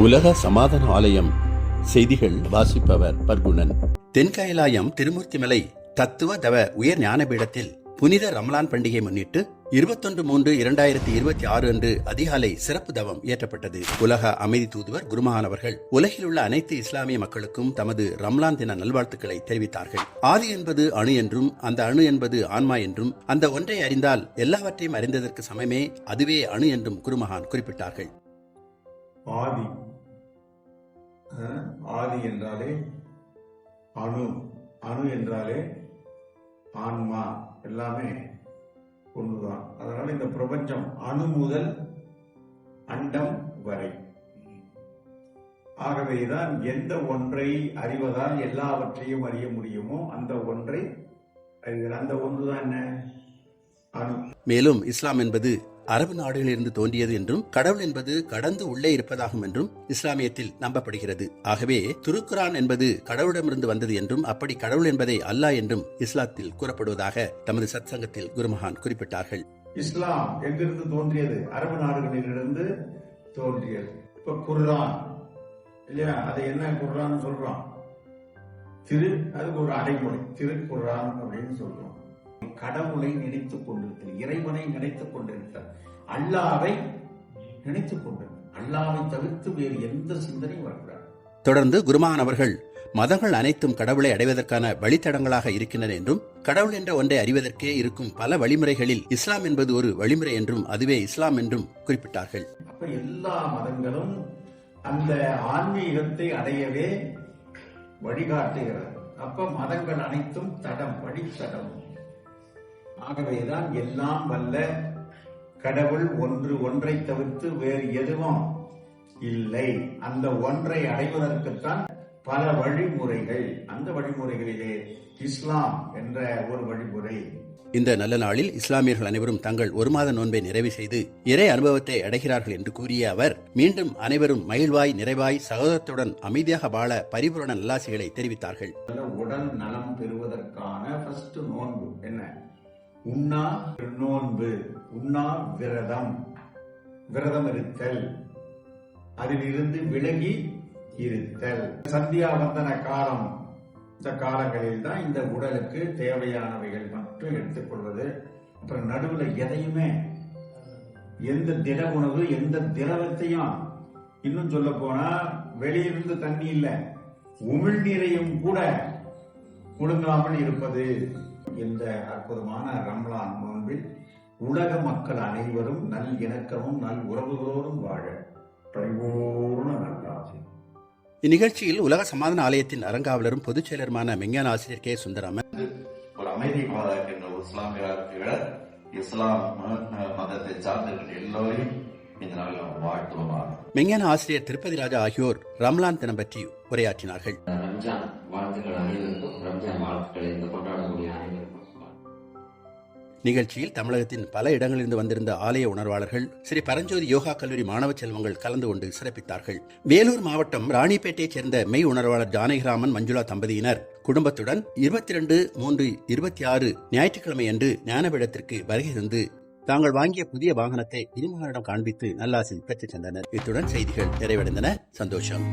உலக சமாதான ஆலயம் செய்திகள் வாசிப்பவர் பர்குணன். தென்கயலாயம் திருமூர்த்திமலை தத்துவ தவ உயர் ஞானபீடத்தில் புனித ரமலான் பண்டிகை முன்னிட்டு 21/3/2026 அன்று அதிகாலை சிறப்பு தவம் இயற்றப்பட்டது. உலக அமைதி தூதுவர் குருமகான் அவர்கள் உலகில் உள்ள அனைத்து இஸ்லாமிய மக்களுக்கும் தமது ரம்லான் தின நல்வாழ்த்துக்களை தெரிவித்தார்கள். ஆதி என்பது அணு என்றும், அந்த அணு என்பது ஆன்மா என்றும், அந்த ஒன்றை அறிந்தால் எல்லாவற்றையும் அறிந்ததற்கு சமமே, அதுவே அணு என்றும் குருமகான் குறிப்பிட்டார்கள். ஆதி ஆதி என்றாலே அணு, அணு என்றாலே ஆன்மா, எல்லாமே ஒன்றுதான். அதனால இந்த பிரபஞ்சம் அணு முதல் அண்டம் வரை. ஆகவேதான் எந்த ஒன்றை அறிவதால் எல்லாவற்றையும் அறிய முடியுமோ அந்த ஒன்றை அறிகிறார். அந்த ஒன்றுதான் என்ன? அணு. மேலும் இஸ்லாம் என்பது அரபு நாடுகளிலிருந்து தோன்றியது என்றும், கடவுள் என்பது கடந்து உள்ளே இருப்பதாகும் என்றும் இஸ்லாமியத்தில் நம்பப்படுகிறது. ஆகவே திருக்குரான் என்பது கடவுளிடமிருந்து வந்தது என்றும், அப்படி கடவுள் என்பதை அல்லாஹ் என்றும் இஸ்லாத்தில் கூறப்படுவதாக தமது சத்சங்கத்தில் குருமகான் குறிப்பிட்டார்கள். இஸ்லாம் எங்கிருந்து தோன்றியது? அரபு நாடுகளிலிருந்து தோன்றியது. இப்ப குர்ஆன் இல்லையா, அதை என்ன குர்ஆன் சொல்றோம்? அதுக்கு ஒரு அடைமொழி திருக்குர்ஆன் அப்படின்னு சொல்றோம். கடவுளை நினைத்துக் கொண்டிருத்தல், இறைவனை நினைத்துக் கொண்டிருத்தல், அல்லாவை நினைத்துக் கொண்டிருத்தல், அல்லாவை தவிர்த்து வேறு எந்த சிந்தனையும் வரக்கூடாது. தொடர்ந்து குருமகான் அவர்கள் மதங்கள் அனைத்தும் கடவுளை அடைவதற்கான வழித்தடங்களாக இருக்கின்றன என்றும், கடவுள் என்ற ஒன்றை அறிவதற்கே இருக்கும் பல வழிமுறைகளில் இஸ்லாம் என்பது ஒரு வழிமுறை என்றும், அதுவே இஸ்லாம் என்றும் குறிப்பிட்டார்கள். அப்ப எல்லா மதங்களும் அந்த ஆன்மீகத்தை அடையவே வழிகாட்டுகிறது. அப்ப மதங்கள் அனைத்தும் தடம், வழித்தடம். ஆகவேதான் எல்லாம் வல்ல கடவுள் ஒன்றை தவிர்த்து வேறு எதுவும் இல்லை. அந்த ஒன்றை அடைவதற்குத்தான் பல வழிமுறைகள். அந்த வழிமுறைகளிலே இஸ்லாம் என்ற ஒரு வழிமுறை. இந்த நல்ல நாளில் இஸ்லாமியர்கள் அனைவரும் தங்கள் ஒரு மாத நோன்பை நிறைவு செய்து இறை அனுபவத்தை அடைகிறார்கள் என்று கூறிய அவர், மீண்டும் அனைவரும் மகிழ்வாய், நிறைவாய், சகோதரத்துடன் அமைதியாக வாழ பரிபூரண நல்லாசிகளை தெரிவித்தார்கள். உடல் நலம் பெறுவதற்கான ஃபர்ஸ்ட் நோன்பு என்ன? உண்ணா நோன்பு, உண்ணா விரதம், விரதம் இருத்தல், அதிலிருந்து விலகி இருத்தல். சந்தியாவந்தன காலம், இந்த காலங்களில் தான் இந்த உடலுக்கு தேவையானவைகள் மட்டும் எடுத்துக்கொள்வது. அப்புறம் நடுவில் எதையுமே, எந்த திட உணவு, எந்த திரவத்தையும், இன்னும் சொல்ல போனா வெளியிருந்து தண்ணி இல்ல, உமிழ்நீரையும் கூட முழுங்காமல் இருப்பது. இந்த அற்புதமான ரம்லான் நோன்பில் உலக மக்கள் அனைவரும் நல் இணக்கமும் நல் உறவுகளோடும் வாழ பரிபூர்ண நல்லாசி. இந்நிகழ்ச்சியில் உலக சமாதான ஆலயத்தின் அரங்காவலரும் பொதுச் செயலருமான மெஞ்ஞான ஆசிரியர் கே சுந்தராமன், ஒரு அமைதி பாதுகாக்கின்ற ஒரு இஸ்லாமிய இஸ்லாம் மதத்தை சார்ந்திருக்கின்ற எல்லோரையும் இந்த நாளில் வாழ்த்துவமாக. மெஞ்ஞான ஆசிரியர் திருப்பதி ராஜா ஆகியோர் ரம்லான் தினம் பற்றி உரையாற்றினார்கள். ரம்ஜான் வாழ்த்துக்கள் அனைவருக்கும், ரம்ஜான் வாழ்த்துக்களை இந்த கொண்டாடக்கூடிய அனைவருக்கும். நிகழ்ச்சியில் தமிழகத்தின் பல இடங்களிலிருந்து வந்திருந்த ஆலய உணர்வாளர்கள், ஸ்ரீ பரஞ்சோதி யோகா கல்லூரி மாணவ செல்வங்கள் கலந்து கொண்டு சிறப்பித்தார்கள். வேலூர் மாவட்டம் ராணிப்பேட்டையைச் சேர்ந்த மெய் உணர்வாளர் ஜானகிராமன் மஞ்சுளா தம்பதியினர் குடும்பத்துடன் 22/3/26 ஞாயிற்றுக்கிழமை அன்று ஞானபீடத்திற்கு வருகை தந்து தாங்கள் வாங்கிய புதிய வாகனத்தை திருமகனிடம் காண்பித்து நல்லாசி பெற்றுச் சென்றனர். இத்துடன் செய்திகள் நிறைவடைந்தன. சந்தோஷம்.